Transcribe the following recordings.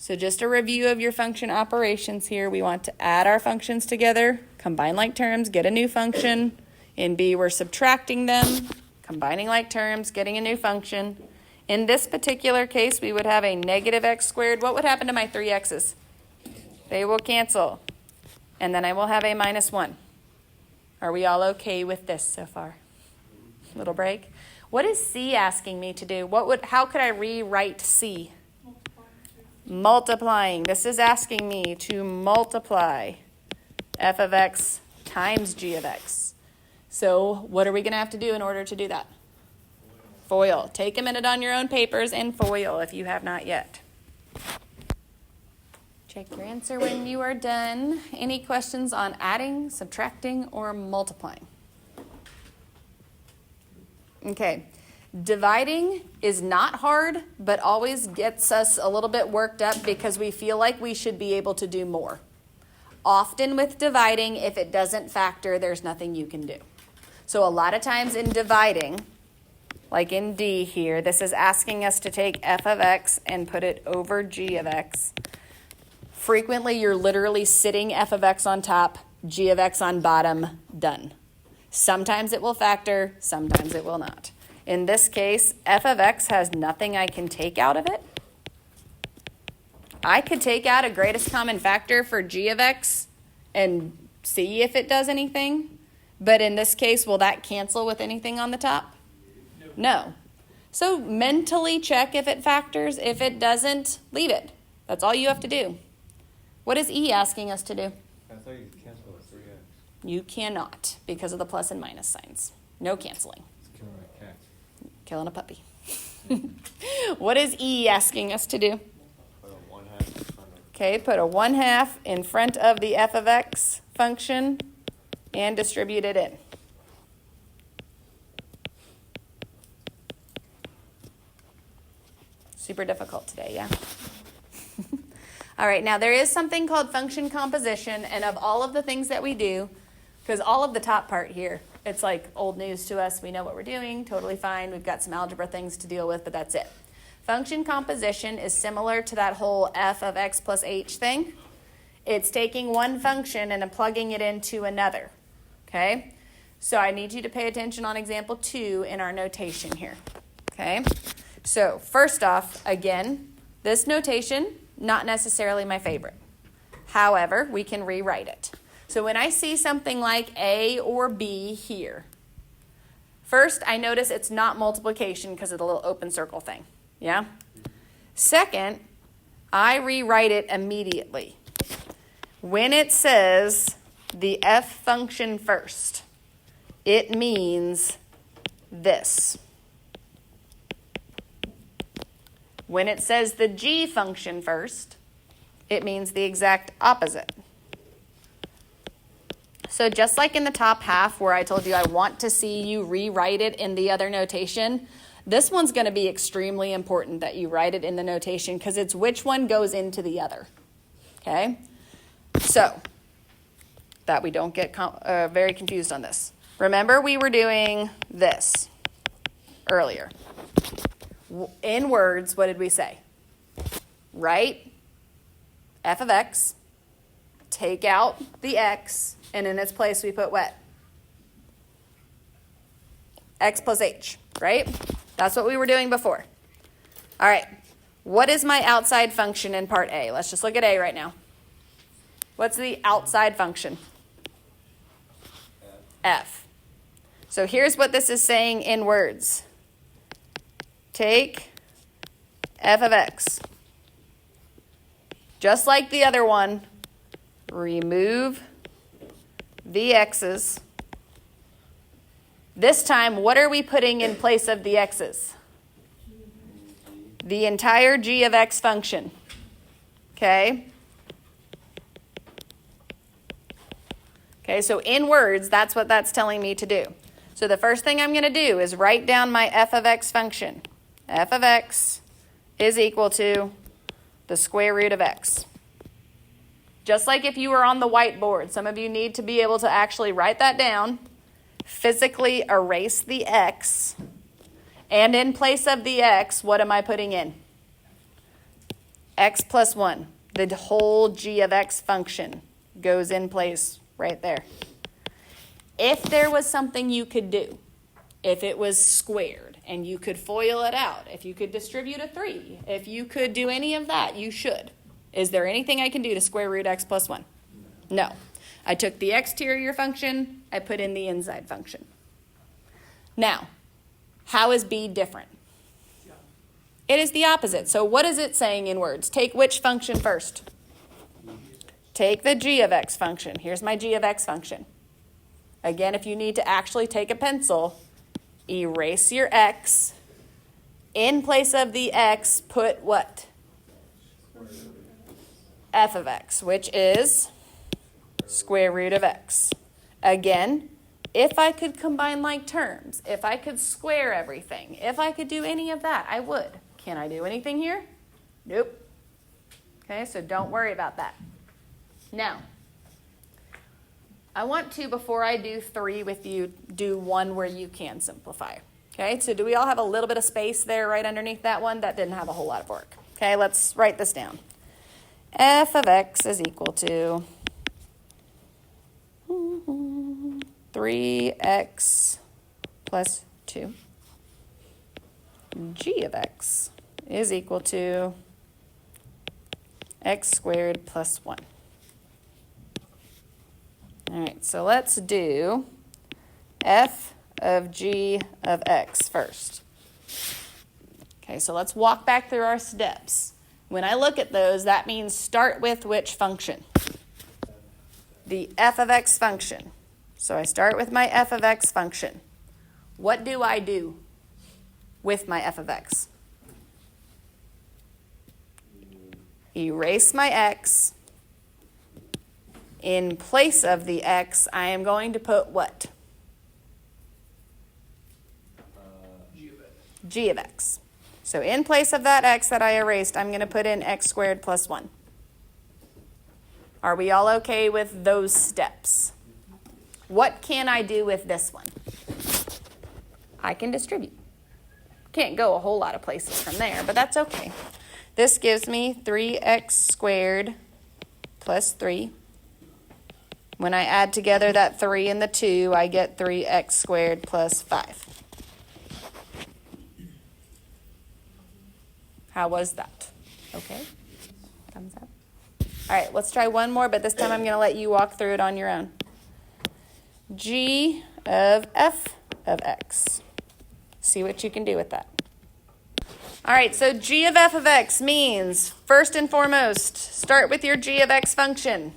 So just a review of your function operations here. We want to add our functions together, combine like terms, get a new function. In B, we're subtracting them, combining like terms, getting a new function. In this particular case, we would have a negative x squared. What would happen to my 3x's? They will cancel. And then I will have a minus 1. Are we all okay with this so far? Little break. What is C asking me to do? How could I rewrite C? Multiplying. This is asking me to multiply f of x times g of x. So what are we going to have to do in order to do that? FOIL. Take a minute on your own papers and FOIL if you have not yet. Check your answer when you are done. Any questions on adding, subtracting, or multiplying? Okay. Dividing is not hard, but always gets us a little bit worked up because we feel like we should be able to do more. Often with dividing, if it doesn't factor, there's nothing you can do. So a lot of times in dividing, like in D here, this is asking us to take f of x and put it over g of x. Frequently, you're literally sitting f of x on top, g of x on bottom, done. Sometimes it will factor, sometimes it will not. In this case, f of x has nothing I can take out of it. I could take out a greatest common factor for g of x and see if it does anything. But in this case, will that cancel with anything on the top? No. So mentally check if it factors. If it doesn't, leave it. That's all you have to do. What is E asking us to do? I thought you could cancel with 3x. You cannot because of the plus and minus signs. No canceling. It's killing a cat. Killing a puppy. What is E asking us to do? Put a 1/2 in front of it. Okay, put a 1/2 in front of the f of x function and distribute it in. Super difficult today, yeah? All right, now there is something called function composition, and of all of the things that we do, because all of the top part here, it's like old news to us. We know what we're doing, totally fine. We've got some algebra things to deal with, but that's it. Function composition is similar to that whole f of x plus h thing. It's taking one function and plugging it into another, okay? So I need you to pay attention on example 2 in our notation here, okay? So first off, again, this notation, not necessarily my favorite. However, we can rewrite it. So when I see something like A or B here, first I notice it's not multiplication because of the little open circle thing, yeah? Second, I rewrite it immediately. When it says the f function first, it means this. When it says the g function first, it means the exact opposite. So just like in the top half where I told you I want to see you rewrite it in the other notation, this one's going to be extremely important that you write it in the notation because it's which one goes into the other, okay? So that we don't get very confused on this. Remember we were doing this earlier. In words, what did we say? Write f of x, take out the x, and in its place we put what? X plus h, right? That's what we were doing before. All right, what is my outside function in part A? Let's just look at A right now. What's the outside function? F. So here's what this is saying in words. Take f of x. Just like the other one, remove the x's. This time, what are we putting in place of the x's? The entire g of x function. Okay? Okay, so in words, that's what that's telling me to do. So the first thing I'm going to do is write down my f of x function. F of x is equal to the square root of x. Just like if you were on the whiteboard, some of you need to be able to actually write that down, physically erase the x, and in place of the x, what am I putting in? x plus 1. The whole g of x function goes in place right there. If there was something you could do, if it was squared and you could FOIL it out, if you could distribute a 3, if you could do any of that, you should. Is there anything I can do to square root x plus 1? No. I took the exterior function, I put in the inside function. Now, how is b different? It is the opposite. So what is it saying in words? Take which function first? Take the g of x function. Here's my g of x function. Again, if you need to actually take a pencil, erase your x. In place of the x, put what? F of x, which is square root of x. Again, if I could combine like terms, if I could square everything, if I could do any of that, I would. Can I do anything here? Nope. Okay, so don't worry about that. Now, I want to, before I do 3 with you, do 1 where you can simplify. Okay, so do we all have a little bit of space there right underneath that one? That didn't have a whole lot of work. Okay, let's write this down. F of x is equal to 3x plus 2. G of x is equal to x squared plus 1. All right, so let's do f of g of x first. Okay, so let's walk back through our steps. When I look at those, that means start with which function? The f of x function. So I start with my f of x function. What do I do with my f of x? Erase my x. In place of the x, I am going to put what? G of x. So in place of that x that I erased, I'm going to put in x squared plus 1. Are we all okay with those steps? What can I do with this one? I can distribute. Can't go a whole lot of places from there, but that's okay. This gives me 3x squared plus 3. When I add together that 3 and the 2, I get 3x squared plus 5. How was that? Okay? Thumbs up. All right, let's try one more, but this time I'm going to let you walk through it on your own. G of f of x. See what you can do with that. All right, so g of f of x means, first and foremost, start with your g of x function.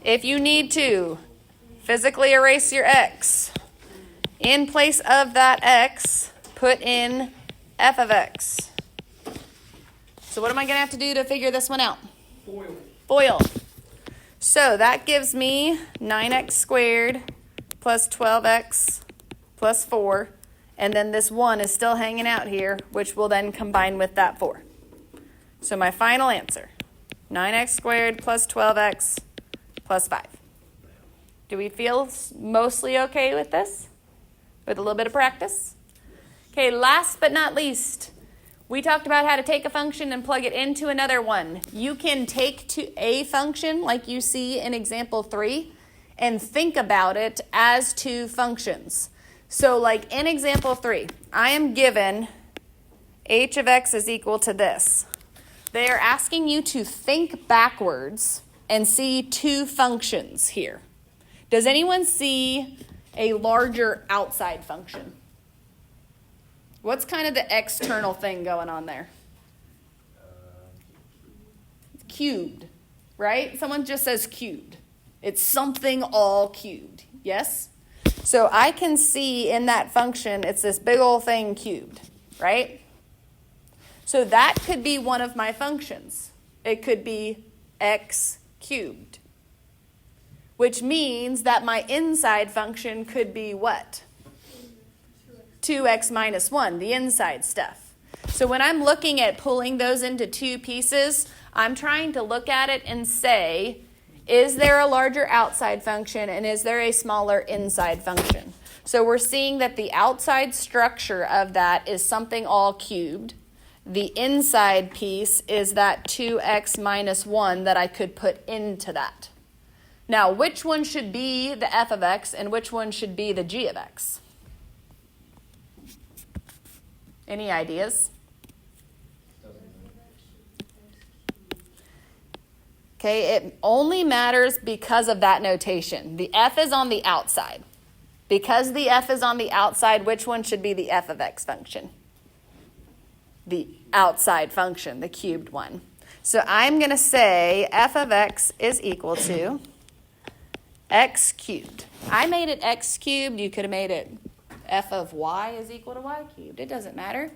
If you need to, physically erase your x. In place of that x, put in f of x. So what am I going to have to do to figure this one out? FOIL. So that gives me 9x squared plus 12x plus 4. And then this 1 is still hanging out here, which will then combine with that 4. So my final answer, 9x squared plus 12x plus 5. Do we feel mostly okay with this? With a little bit of practice? Okay, last but not least, we talked about how to take a function and plug it into another one. You can take to a function like you see in example 3 and think about it as two functions. So like in example 3, I am given h of x is equal to this. They are asking you to think backwards and see two functions here. Does anyone see a larger outside function? What's kind of the external thing going on there? Cubed, right? Someone just says cubed. It's something all cubed, yes? So I can see in that function, it's this big old thing cubed, right? So that could be one of my functions. It could be x cubed, which means that my inside function could be what? 2x minus 1, the inside stuff. So when I'm looking at pulling those into two pieces, I'm trying to look at it and say, is there a larger outside function and is there a smaller inside function? So we're seeing that the outside structure of that is something all cubed, The inside piece is that 2x minus 1 that I could put into that. Now, which one should be the f of x and which one should be the g of x? Any ideas? Okay, it only matters because of that notation. The f is on the outside. Because the f is on the outside, which one should be the f of x function? The outside function, the cubed one. So I'm going to say f of x is equal to x cubed. I made it x cubed. You could have made it f of y is equal to y cubed. It doesn't matter.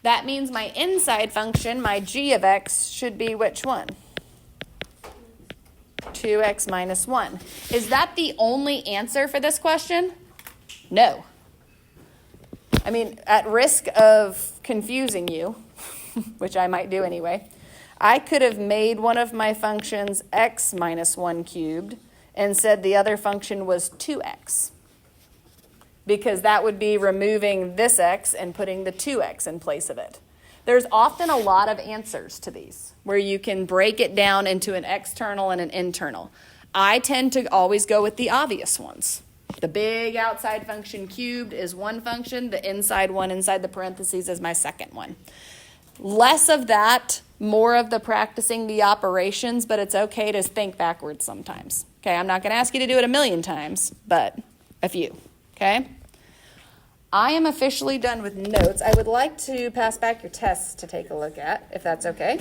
That means my inside function, my g of x, should be which one? 2x minus 1. Is that the only answer for this question? No. I mean, at risk of confusing you, which I might do anyway, I could have made one of my functions x minus 1 cubed and said the other function was 2x. Because that would be removing this x and putting the 2x in place of it. There's often a lot of answers to these where you can break it down into an external and an internal. I tend to always go with the obvious ones. The big outside function cubed is one function. The inside one inside the parentheses is my second one. Less of that, more of the practicing the operations, but it's okay to think backwards sometimes. Okay, I'm not going to ask you to do it 1,000,000 times, but a few. Okay? I am officially done with notes. I would like to pass back your tests to take a look at, if that's okay.